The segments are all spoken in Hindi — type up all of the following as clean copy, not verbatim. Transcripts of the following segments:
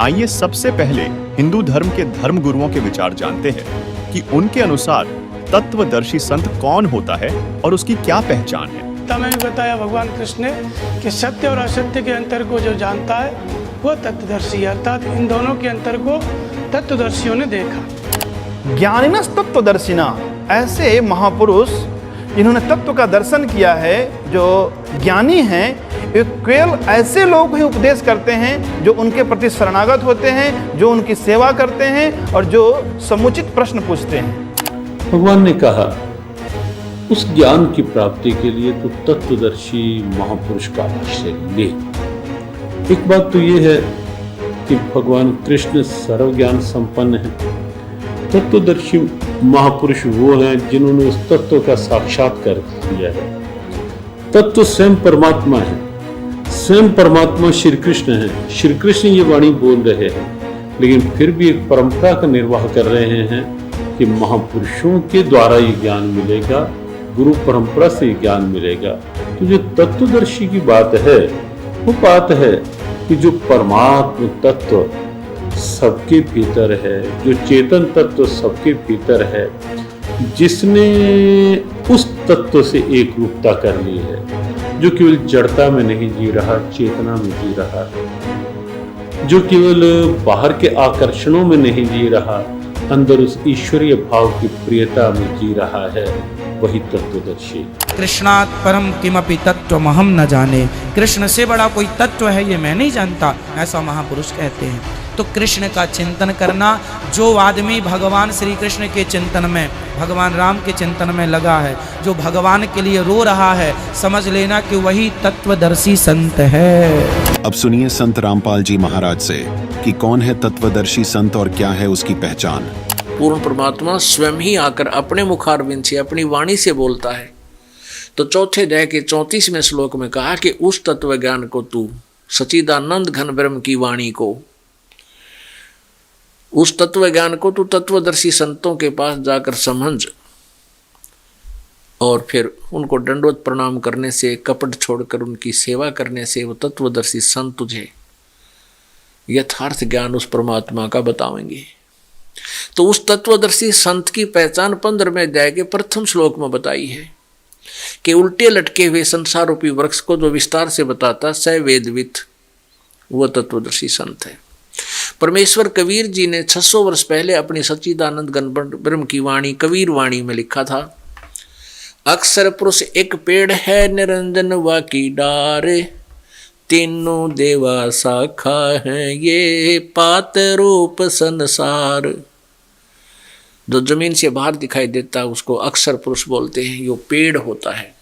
आइए सबसे पहले हिंदू धर्म के धर्म गुरुओं के विचार जानते हैं कि उनके अनुसार तत्वदर्शी संत कौन होता है और उसकी क्या पहचान है। में भी बताया भगवान कृष्ण ने कि सत्य और असत्य के अंतर को जो जानता है वो तत्वदर्शी है, अर्थात इन दोनों के अंतर को तत्वदर्शियों ने देखा। ज्ञानिनस तत्वदर्शिना, ऐसे महापुरुष जिन्होंने तत्व का दर्शन किया है, जो ज्ञानी हैं, वे केवल ऐसे लोग ही उपदेश करते हैं जो उनके प्रति शरणागत होते हैं, जो उनकी सेवा करते हैं और जो समुचित प्रश्न पूछते हैं। भगवान ने कहा उस ज्ञान की प्राप्ति के लिए तो तत्वदर्शी महापुरुष का आश्रय ले। एक बात तो ये है कि भगवान कृष्ण सर्व ज्ञान संपन्न है। तत्वदर्शी महापुरुष वो हैं जिन्होंने उस तत्व का साक्षात्कार किया है। तत्व स्वयं परमात्मा है, स्वयं परमात्मा श्री कृष्ण है। श्री कृष्ण ये वाणी बोल रहे हैं, लेकिन फिर भी एक परंपरा का निर्वाह कर रहे हैं कि महापुरुषों के द्वारा ये ज्ञान मिलेगा, गुरु परंपरा से ये ज्ञान मिलेगा। तो जो तत्वदर्शी की बात है वो बात है कि जो परमात्म तत्व सबके भीतर है, जो चेतन तत्व सबके भीतर है, जिसने उस तत्व से एक रूपता कर ली है, जो केवल जड़ता में नहीं जी रहा, चेतना में जी रहा है, जो केवल बाहर के आकर्षणों में नहीं जी रहा, अंदर उस ईश्वरीय भाव की प्रियता में जी रहा है, वही तत्वदर्शी। कृष्णात् परम किमपि तत्त्वमहं न जाने, कृष्ण से बड़ा कोई तत्व है ये मैं नहीं जानता, ऐसा महापुरुष कहते हैं। तो कृष्ण का चिंतन करना, जो आदमी भगवान श्री कृष्ण के चिंतन में, भगवान राम के चिंतन में लगा है, जो भगवान के लिए रो रहा है, समझ लेना कि वही तत्वदर्शी संत है। अब सुनिए संत रामपाल जी महाराज से कि कौन है तत्वदर्शी संत और क्या है उसकी पहचान। पूर्ण परमात्मा स्वयं ही आकर अपने मुखारविंद से, अपनी वाणी से बोलता है। तो चौथे अध्याय के 34वें श्लोक में कहा कि उस तत्व ज्ञान को तू सच्चिदानंद घन ब्रह्म की वाणी को, उस तत्व ज्ञान को तू तत्वदर्शी संतों के पास जाकर समझ, और फिर उनको दंडवत प्रणाम करने से, कपट छोड़कर उनकी सेवा करने से वो तत्वदर्शी संत तुझे यथार्थ ज्ञान उस परमात्मा का बताएंगे। तो उस तत्वदर्शी संत की पहचान 15वें अध्याय के प्रथम श्लोक में बताई है कि उल्टे लटके हुए संसार रूपी वृक्ष को जो विस्तार से बताता स वेदवित, वह तत्वदर्शी संत है। परमेश्वर कबीर जी ने 600 वर्ष पहले अपनी सच्चिदानंद घन ब्रह्म की वाणी कबीर वाणी में लिखा था, अक्षर पुरुष एक पेड़ है निरंजन वा की डार, तीनों देवा शाखा है ये पात रूप संसार। जो जमीन से बाहर दिखाई देता है उसको अक्षर पुरुष बोलते हैं, यो पेड़ होता है।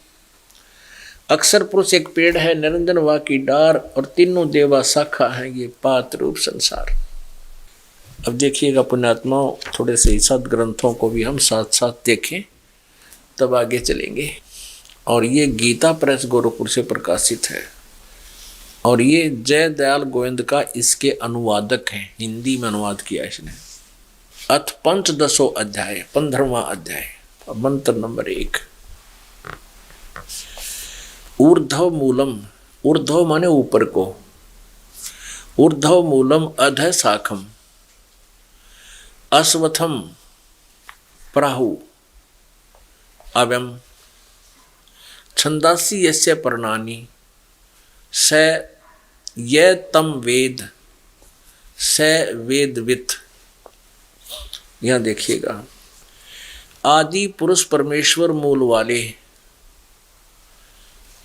अक्षर पुरुष एक पेड़ है, निरंजन वा की डार, और तीनों देवा शाखा है ये पात रूप संसार। अब देखिएगा पुण्यात्माओं, थोड़े से सद ग्रंथों को भी हम साथ साथ देखें तब आगे चलेंगे। और ये गीता प्रेस गोरखपुर से प्रकाशित है, और ये जय दयाल गोविंद का इसके अनुवादक हैं, हिंदी में अनुवाद किया इसने। अथ पंचदशो अध्याय, 15वां अध्याय, मंत्र नंबर 1। ऊर्ध्व मूलम, ऊर्ध्व माने ऊपर को, ऊर्ध्व मूलम अधः शाखम, अश्वत्थम प्राहु अव्यम, छंदासी यस्य पर्णानि स ये तम वेद स वेदवित। यहां देखिएगा, आदि पुरुष परमेश्वर मूल वाले,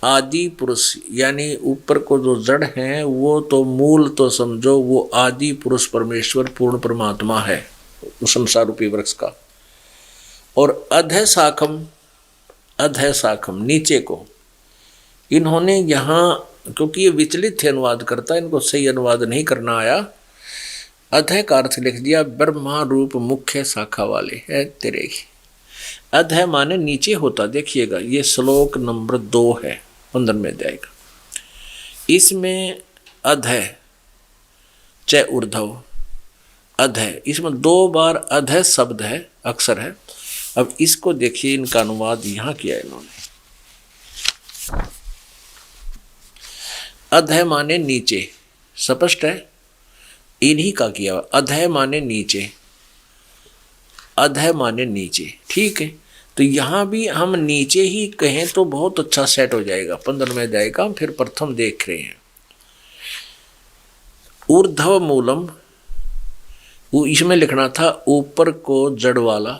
आदि पुरुष यानी ऊपर को जो जड़ हैं वो तो मूल तो समझो, वो आदि पुरुष परमेश्वर पूर्ण परमात्मा है संसार रूपी वृक्ष का। और अधः शाखम, अधः शाखम नीचे को, इन्होंने यहाँ, क्योंकि ये विचलित थे अनुवाद करता, इनको सही अनुवाद नहीं करना आया, अधः का अर्थ लिख दिया ब्रह्मा रूप मुख्य शाखा वाले है तेरे ही। अधः माने नीचे होता। देखिएगा ये श्लोक नंबर 2 है 15वें अध्याय का, इसमें अधः च ऊर्ध्व अधः, इसमें 2 बार अधः शब्द है, अक्षर है। अब इसको देखिए, इनका अनुवाद यहाँ किया इन्होंने। अधः माने नीचे, स्पष्ट है। इन्हीं का किया हुआ। अधः माने नीचे, अधः माने नीचे, ठीक है। तो यहाँ भी हम नीचे ही कहें तो बहुत अच्छा सेट हो जाएगा। 15वें अध्याय का हम फिर प्रथम देख रहे हैं। ऊर्ध्व मूलम, वो इसमें लिखना था ऊपर को जड़ वाला।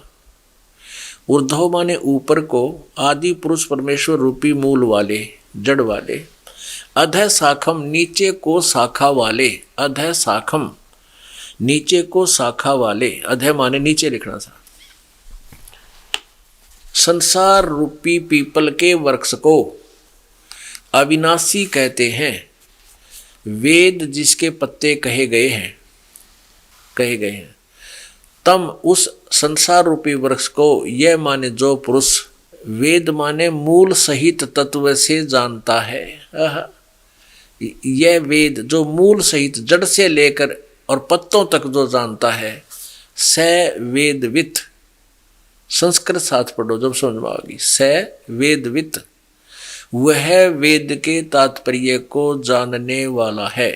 ऊर्ध्व माने ऊपर को, आदि पुरुष परमेश्वर रूपी मूल वाले, जड़ वाले। अधः शाखम, नीचे को शाखा वाले, अधः शाखम, नीचे को शाखा वाले। अधः माने नीचे लिखना था। संसार रूपी पीपल के वृक्ष को अविनाशी कहते हैं। वेद जिसके पत्ते कहे गए हैं, कहे गए हैं। तम, उस संसार रूपी वृक्ष को, यह माने जो पुरुष, वेद माने मूल सहित तत्व से जानता है। यह वेद जो मूल सहित जड़ से लेकर और पत्तों तक जो जानता है, स वेदवित। संस्कृत साथ पढ़ो जब समझ में आएगी। स वेदवित, वह वेद के तात्पर्य को जानने वाला है,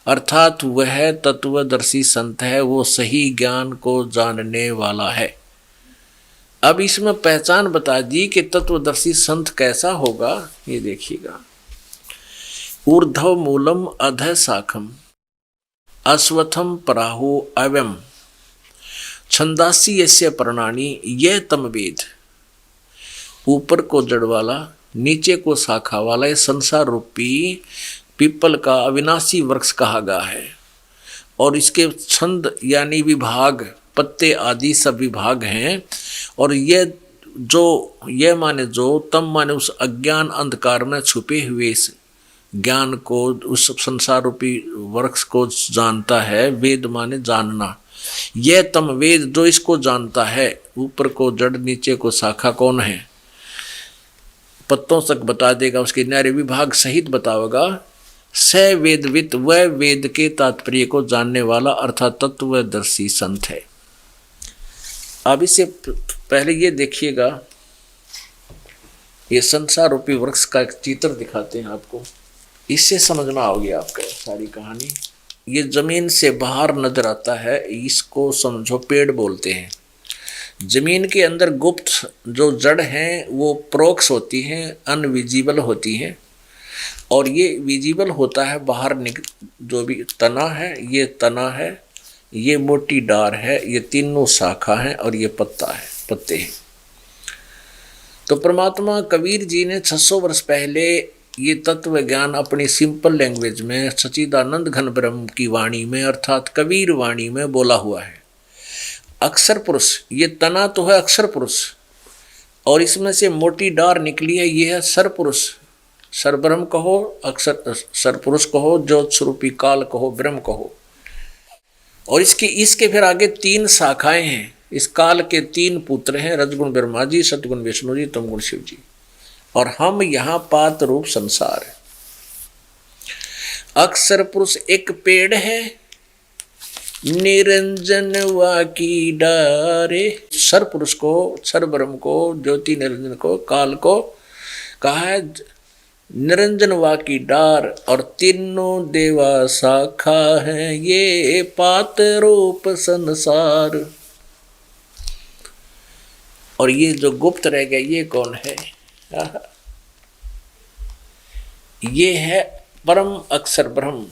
अर्थात वह तत्वदर्शी संत है, वो सही ज्ञान को जानने वाला है। अब इसमें पहचान बता दी कि तत्वदर्शी संत कैसा होगा, ये देखिएगा। ऊर्ध्व मूलम अधः शाखम अश्वत्थम पराहु अव्यम छंदासी यस्य प्रणानी, यह तम वेद। ऊपर को जड़ वाला, नीचे को शाखा वाला, ये संसार रूपी पीपल का अविनाशी वृक्ष कहा गया है। और इसके छंद यानी विभाग, पत्ते आदि सब विभाग हैं। और यह माने जो, तम माने उस अज्ञान अंधकार में छुपे हुए इस ज्ञान को, उस संसार रूपी वृक्ष को जानता है। वेद माने जानना। यह तम वेद जो इसको जानता है, ऊपर को जड़ नीचे को शाखा कौन है, पत्तों तक बता देगा, उसके न्यारे विभाग सहित बतावेगा। स वेदवित, वह वेद के तात्पर्य को जानने वाला अर्थात तत्वदर्शी संत है। अब इससे पहले ये देखिएगा, ये संसार रूपी वृक्ष का एक चित्र दिखाते हैं आपको, इससे समझना होगी आपका सारी कहानी। ये जमीन से बाहर नजर आता है, इसको समझो पेड़ बोलते हैं। जमीन के अंदर गुप्त जो जड़ हैं वो प्रोक्स होती हैं, अनविजिबल होती हैं। और ये विजिबल होता है बाहर जो भी तना है, ये तना है, ये मोटी डार है, ये तीनों शाखा हैं और ये पत्ता है, पत्ते हैं। तो परमात्मा कबीर जी ने 600 वर्ष पहले ये तत्व ज्ञान अपनी सिंपल लैंग्वेज में सच्चिदानंद घन ब्रह्म की वाणी में अर्थात कबीर वाणी में बोला हुआ है। अक्षर पुरुष, ये तना तो है अक्षर पुरुष, और इसमें से मोटी डार निकली है, ये है सर पुरुष। सर ब्रह्म कहो, अक्षर सर पुरुष कहो, ज्योत स्वरूपी काल कहो, ब्रह्म कहो। और इसके फिर आगे 3 शाखाएं हैं। इस काल के 3 पुत्र हैं, रजगुण ब्रह्मा जी, सतगुण विष्णु जी, तमगुण शिव जी। और हम यहाँ पात रूप संसार है। अक्षर पुरुष एक पेड़ है, निरंजन वा की डारे। सर पुरुष को, सर ब्रह्म को, ज्योति निरंजन को, काल को कहा है निरंजन वा की डार। और तीनों देवा शाखा है, ये पात रूप संसार। और ये जो गुप्त रह गया, ये कौन है? ये है परम अक्षर ब्रह्म,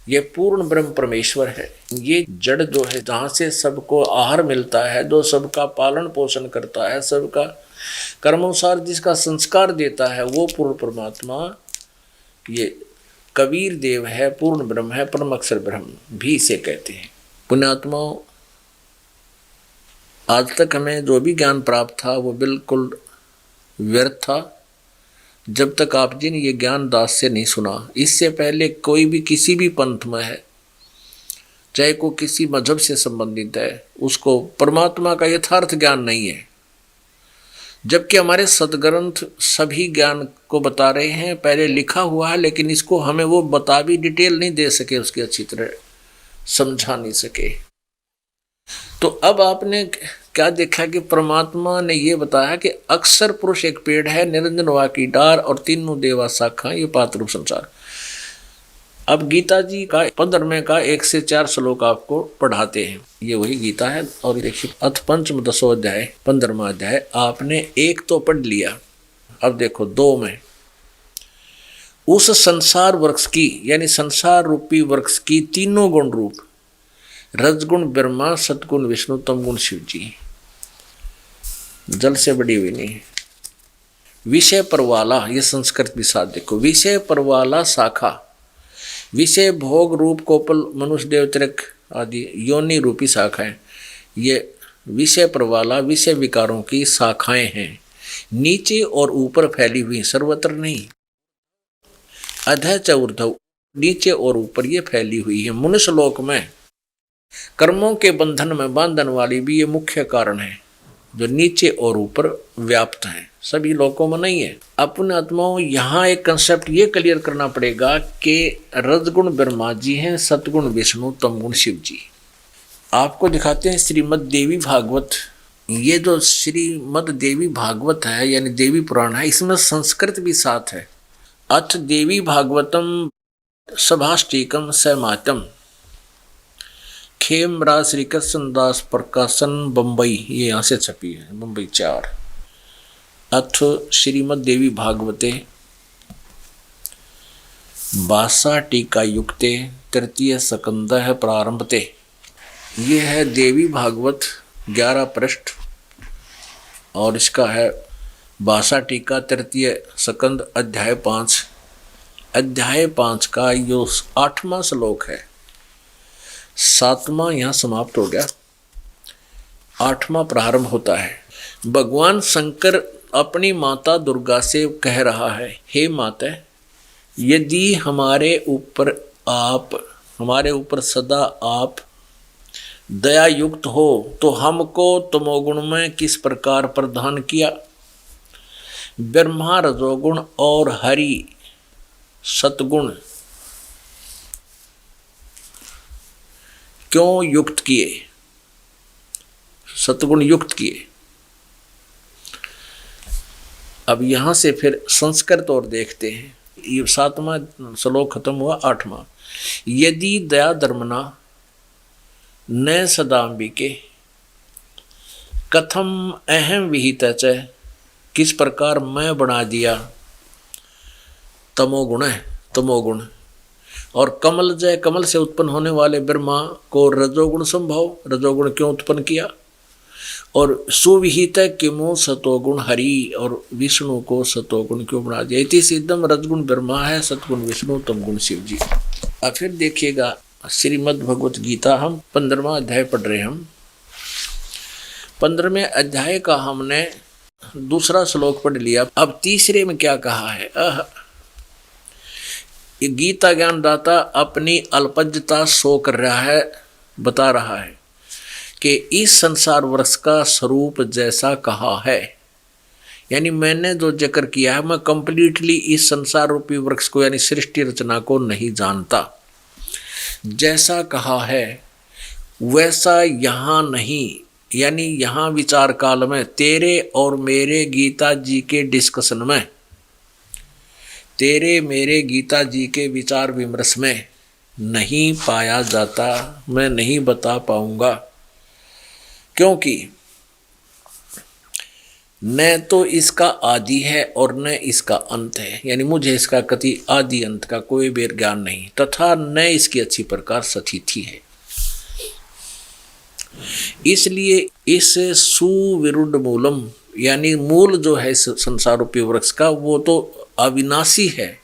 ये पूर्ण ब्रह्म परमेश्वर है। ये जड़ जो है, जहाँ से सबको आहार मिलता है, जो सबका पालन पोषण करता है, सबका कर्मानुसार जिसका संस्कार देता है, वो पूर्ण परमात्मा ये कबीर देव है, पूर्ण ब्रह्म है, परम अक्षर ब्रह्म भी इसे कहते हैं। पुण्यात्माओं, आज तक हमें जो भी ज्ञान प्राप्त था वो बिल्कुल व्यर्थ था जब तक आप जी ने ये ज्ञान दास से नहीं सुना। इससे पहले कोई भी किसी भी पंथ में है, चाहे को किसी मजहब से संबंधित है, उसको परमात्मा का यथार्थ ज्ञान नहीं है। जबकि हमारे सदग्रंथ सभी ज्ञान को बता रहे हैं, पहले लिखा हुआ है, लेकिन इसको हमें वो बता भी डिटेल नहीं दे सके, उसकी अच्छी तरह समझा नहीं सके। तो अब आपने क्या देखा कि परमात्मा ने ये बताया कि अक्षर पुरुष एक पेड़ है, निरंजन वा की डार, और तीनों देवा शाखा, ये पात रूप संसार। अब गीता जी का 15वें का 1 से 4 श्लोक आपको पढ़ाते हैं। ये वही गीता है। और देखिए, अथ पंचम दशोध्याय 15वां अध्याय आपने 1 तो पढ़ लिया। अब देखो 2 में, उस संसार वृक्ष की यानी संसार रूपी वृक्ष की तीनों गुण रूप, रजगुण ब्रह्मा, सतगुण विष्णु, तमगुण शिव जी, जल से बड़ी हुई नहीं, विषय पर वाला, ये संस्कृत भी साथ देखो, विषय पर वाला शाखा, विषय भोग रूप कोपल मनुष्य देवतृक आदि योनि रूपी शाखाएं, ये विषय पर वाला विषय विकारों की शाखाएं हैं, नीचे और ऊपर फैली हुई, सर्वत्र नहीं। अधः च ऊर्ध्व, नीचे और ऊपर ये फैली हुई है। मनुष्य लोक में कर्मों के बंधन में बांधन वाली भी ये मुख्य कारण है, जो नीचे और ऊपर व्याप्त है, सभी लोकों में नहीं है। अपने आत्माओं, यहाँ एक कंसेप्ट ये क्लियर करना पड़ेगा कि रजगुण ब्रह्मा जी हैं, सतगुण विष्णु, तमगुण शिव जी। आपको दिखाते हैं श्रीमद् देवी भागवत। ये जो श्रीमद् देवी भागवत है यानी देवी पुराण है, इसमें संस्कृत भी साथ है। अथ देवी भागवतम सभाष्टिकम सैमातम, खेमराज श्री कृष्ण दास प्रकाशन बम्बई, ये यहाँ से छपी है, बम्बई 4। अथ श्रीमद् देवी भागवते भाषा टीका युक्ते तृतीय स्कंदः प्रारंभते। ये है देवी भागवत 11 पृष्ठ और इसका है भाषा टीका तृतीय स्कंद अध्याय 5। अध्याय 5 का यो 8वां श्लोक है। 7वां यहाँ समाप्त हो गया, 8वां प्रारंभ होता है। भगवान शंकर अपनी माता दुर्गा से कह रहा है, हे माता, यदि हमारे ऊपर सदा आप दया युक्त हो तो हमको तमोगुण में किस प्रकार प्रदान किया, ब्रह्मा रजोगुण और हरि सतगुण क्यों युक्त किए, सतगुण युक्त किए। अब यहां से फिर संस्कृत और देखते हैं। ये 7वां श्लोक खत्म हुआ। 8वां, यदि दया धर्मना न सदाम्बिके कथम अहम विहित च, किस प्रकार मैं बना दिया तमोगुण है, तमोगुण, और कमल जय, कमल से उत्पन्न होने वाले ब्रह्मा को रजोगुण संभव, रजोगुण क्यों उत्पन्न किया, और सुविहित किमो सतोगुण हरि, और विष्णु को सतोगुण क्यों बना दिया। इति सिद्धम रजगुण ब्रह्मा है, सतगुण विष्णु, तमगुण शिव जी। अब फिर देखिएगा श्रीमद् भगवत गीता, हम 15वां अध्याय पढ़ रहे हैं। हम 15वें अध्याय का हमने दूसरा श्लोक पढ़ लिया। अब तीसरे में क्या कहा है, ये गीता ज्ञानदाता अपनी अल्पज्ञता शो कर रहा है, बता रहा है कि इस संसार वृक्ष का स्वरूप जैसा कहा है, यानी मैंने जो जिक्र किया है, मैं कंप्लीटली इस संसार रूपी वृक्ष को यानी सृष्टि रचना को नहीं जानता। जैसा कहा है वैसा यहाँ नहीं, यानी यहाँ विचार काल में तेरे और मेरे गीता जी के डिस्कशन में, तेरे मेरे गीता जी के विचार विमर्श में नहीं पाया जाता, मैं नहीं बता पाऊंगा, क्योंकि न तो इसका आदि है और न इसका अंत है, यानी मुझे इसका कति आदि अंत का कोई भी ज्ञान नहीं, तथा न इसकी अच्छी प्रकार स्थिति है। इसलिए इस सुविरुद्ध मूलम, यानी मूल जो है संसार रूपी वृक्ष का, वो तो अविनाशी है,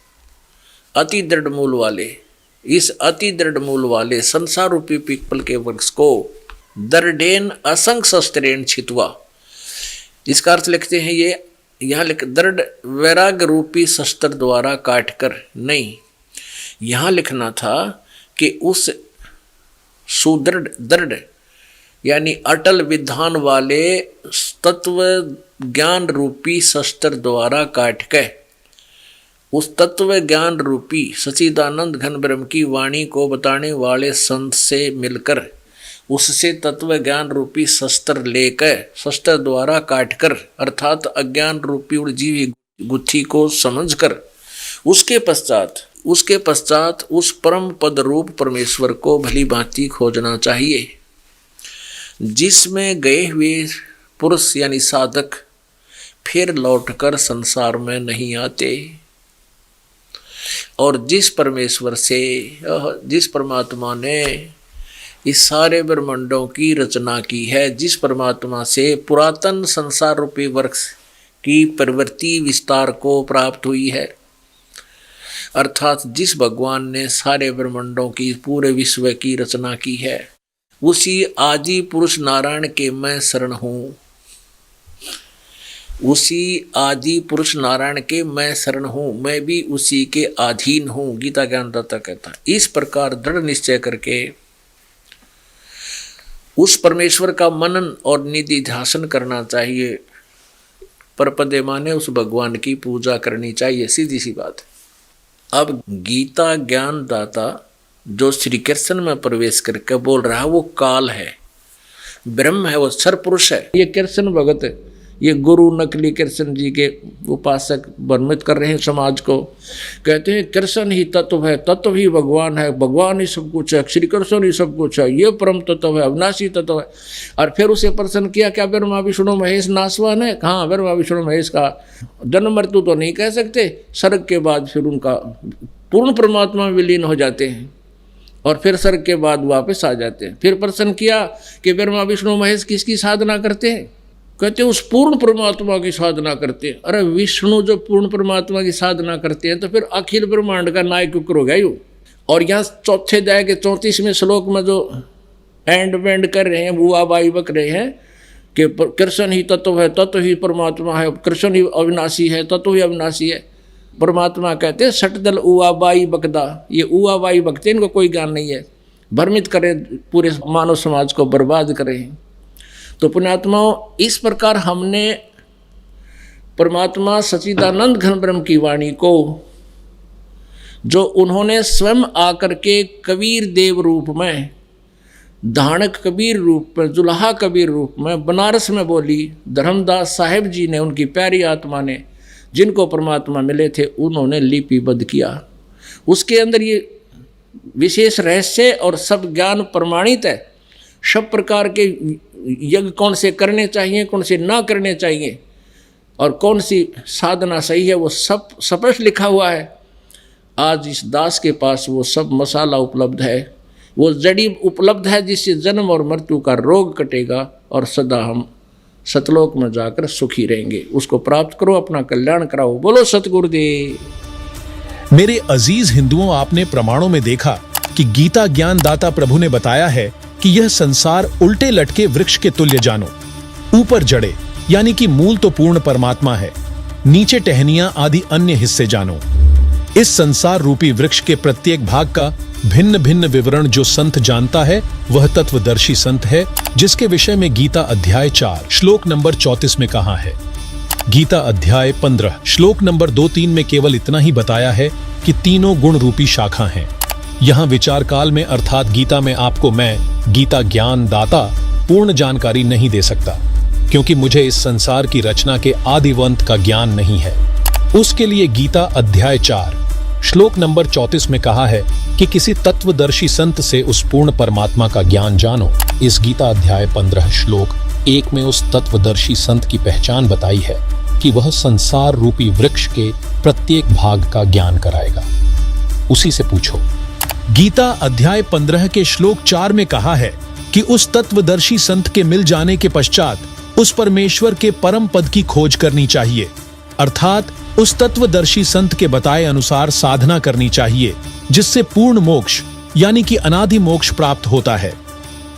अति दृढ़ मूल वाले, इस अति दृढ़ मूल वाले संसार रूपी पीपल के वृक्ष को दृढ़ेन असंग शस्त्रेण छित्वा, इसका अर्थ लिखते हैं ये यहाँ लिख दृढ़ वैराग्य रूपी शस्त्र द्वारा काटकर नहीं, यहाँ लिखना था कि उस सुदृढ़ दृढ़ यानी अटल विधान वाले तत्व ज्ञान रूपी शस्त्र द्वारा काट के उस तत्व ज्ञान रूपी सच्चिदानंद घन ब्रह्म की वाणी को बताने वाले संत से मिलकर उससे तत्व ज्ञान रूपी शस्त्र लेकर, शस्त्र द्वारा काटकर, अर्थात अज्ञान रूपी उलझी हुई गुत्थी को समझकर, उसके पश्चात उसके पश्चात उस परम पद रूप परमेश्वर को भली भांति खोजना चाहिए, जिसमें गए हुए पुरुष यानी साधक फिर लौटकर संसार में नहीं आते, और जिस परमेश्वर से, जिस परमात्मा ने इस सारे ब्रह्मांडों की रचना की है, जिस परमात्मा से पुरातन संसार रूपी वृक्ष की प्रवृत्ति विस्तार को प्राप्त हुई है, अर्थात जिस भगवान ने सारे ब्रह्मांडों की पूरे विश्व की रचना की है, उसी आदि पुरुष नारायण के मैं शरण हूँ, उसी आदि पुरुष नारायण के मैं शरण हूँ, मैं भी उसी के अधीन हूँ, गीता ज्ञानदाता कहता है। इस प्रकार दृढ़ निश्चय करके उस परमेश्वर का मनन और निधि ध्यान करना चाहिए, परपदे माने उस भगवान की पूजा करनी चाहिए, सीधी सी बात है। अब गीता ज्ञान दाता जो श्री कृष्ण में प्रवेश करके बोल रहा है वो काल है, ब्रह्म है, वो सरपुरुष है। ये कृष्ण भगत, ये गुरु नकली कृष्ण जी के उपासक भ्रमित कर रहे हैं समाज को, कहते हैं कृष्ण ही तत्व है, तत्व ही भगवान है, भगवान ही सब कुछ है, श्री कृष्ण ही सब कुछ है, ये परम तत्व है, अविनाशी तत्व है। और फिर उसे प्रश्न किया, क्या ब्रह्मा विष्णु महेश नासवान है? हाँ, ब्रह्मा विष्णु महेश का जन्म मृत्यु तो नहीं कह सकते, स्वर्ग के बाद फिर उनका पूर्ण परमात्मा में विलीन हो जाते हैं और फिर स्वर्ग के बाद वापस आ जाते हैं। फिर प्रश्न किया कि ब्रह्मा विष्णु महेश किसकी साधना करते हैं? कहते उस पूर्ण परमात्मा की साधना करते हैं। अरे विष्णु जो पूर्ण परमात्मा की साधना करते हैं तो फिर अखिल ब्रह्मांड का नायक कुकर हो गया यूँ। और यहाँ चौथे अध्याय के 34वें श्लोक में जो एंड वेंड कर रहे हैं, बुआ बाई बक रहे हैं कि कृष्ण ही तत्व है, तत्व ही परमात्मा है, कृष्ण ही अविनाशी है, तत्व ही अविनाशी है। परमात्मा कहते हैं सटदल उआ बाई बकदा, ये उआ बाई बकते इनको कोई ज्ञान नहीं है, भ्रमित करें, पूरे मानव समाज को बर्बाद करें। तो पुण्यात्माओं, इस प्रकार हमने परमात्मा सच्चिदानंद घन ब्रह्म की वाणी को, जो उन्होंने स्वयं आकर के कबीर देव रूप में, धानक कबीर रूप में, जुल्हा कबीर रूप में बनारस में बोली, धर्मदास साहेब जी ने, उनकी प्यारी आत्मा ने, जिनको परमात्मा मिले थे, उन्होंने लिपिबद्ध किया। उसके अंदर ये विशेष रहस्य और सब ज्ञान प्रमाणित है। सब प्रकार के यज्ञ कौन से करने चाहिए, कौन से ना करने चाहिए, और कौन सी साधना सही है, वो सब स्पष्ट लिखा हुआ है। आज इस दास के पास वो सब मसाला उपलब्ध है, वो जड़ी उपलब्ध है, जिससे जन्म और मृत्यु का रोग कटेगा और सदा हम सतलोक में जाकर सुखी रहेंगे। उसको प्राप्त करो, अपना कल्याण कराओ। बोलो सतगुरुदेव। मेरे अजीज हिंदुओं, आपने प्रमाणों में देखा कि गीता ज्ञान दाता प्रभु ने बताया है कि यह संसार उल्टे लटके वृक्ष के तुल्य जानो। ऊपर जड़े यानी कि मूल तो पूर्ण परमात्मा है, नीचे टहनियां आदि अन्य हिस्से जानो। इस संसार रूपी वृक्ष के प्रत्येक भाग का भिन्न भिन्न विवरण जो संत जानता है वह तत्वदर्शी संत है, जिसके विषय में गीता अध्याय 4 श्लोक नंबर 34 में कहा है। गीता अध्याय 15 श्लोक नंबर 2-3 में केवल इतना ही बताया है कि तीनों गुण रूपी शाखा हैं। यहाँ विचार काल में अर्थात गीता में आपको मैं गीता ज्ञान दाता पूर्ण जानकारी नहीं दे सकता, क्योंकि मुझे इस संसार की रचना के आदिवंत का ज्ञान नहीं है। उसके लिए गीता अध्याय 4 श्लोक नंबर 34 में कहा है कि किसी तत्वदर्शी संत से उस पूर्ण परमात्मा का ज्ञान जानो। इस गीता अध्याय 15 श्लोक 1 में उस तत्वदर्शी संत की पहचान बताई है कि वह संसार रूपी वृक्ष के प्रत्येक भाग का ज्ञान कराएगा। उसी से पूछो। गीता अध्याय 15 के श्लोक 4 में कहा है कि उस तत्वदर्शी संत के मिल जाने के पश्चात उस परमेश्वर के परम पद की खोज करनी चाहिए, अर्थात उस तत्वदर्शी संत के बताए अनुसार साधना करनी चाहिए, जिससे पूर्ण मोक्ष यानी कि अनादि मोक्ष प्राप्त होता है।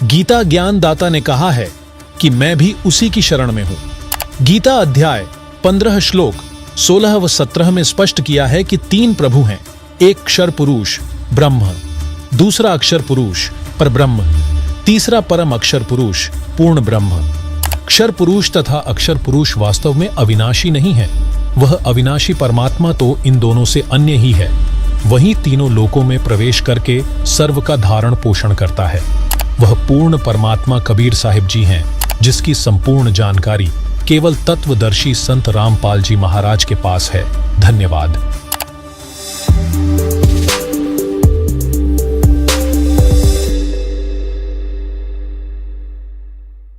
गीता ज्ञान दाता ने कहा है कि मैं भी उसी की शरण में हूं। गीता अध्याय 15 श्लोक 16 व 17 में स्पष्ट किया है कि 3 प्रभु हैं, एक अक्षर पुरुष ब्रह्म, दूसरा अक्षर पुरुष परब्रह्म, तीसरा परम अक्षर पुरुष पूर्ण ब्रह्म। अक्षर पुरुष तथा अक्षर पुरुष वास्तव में अविनाशी नहीं है, वह अविनाशी परमात्मा तो इन दोनों से अन्य ही है। वही तीनों लोकों में प्रवेश करके सर्व का धारण पोषण करता है। वह पूर्ण परमात्मा कबीर साहिब जी हैं, जिसकी संपूर्ण जानकारी केवल तत्वदर्शी संत रामपाल जी महाराज के पास है। धन्यवाद।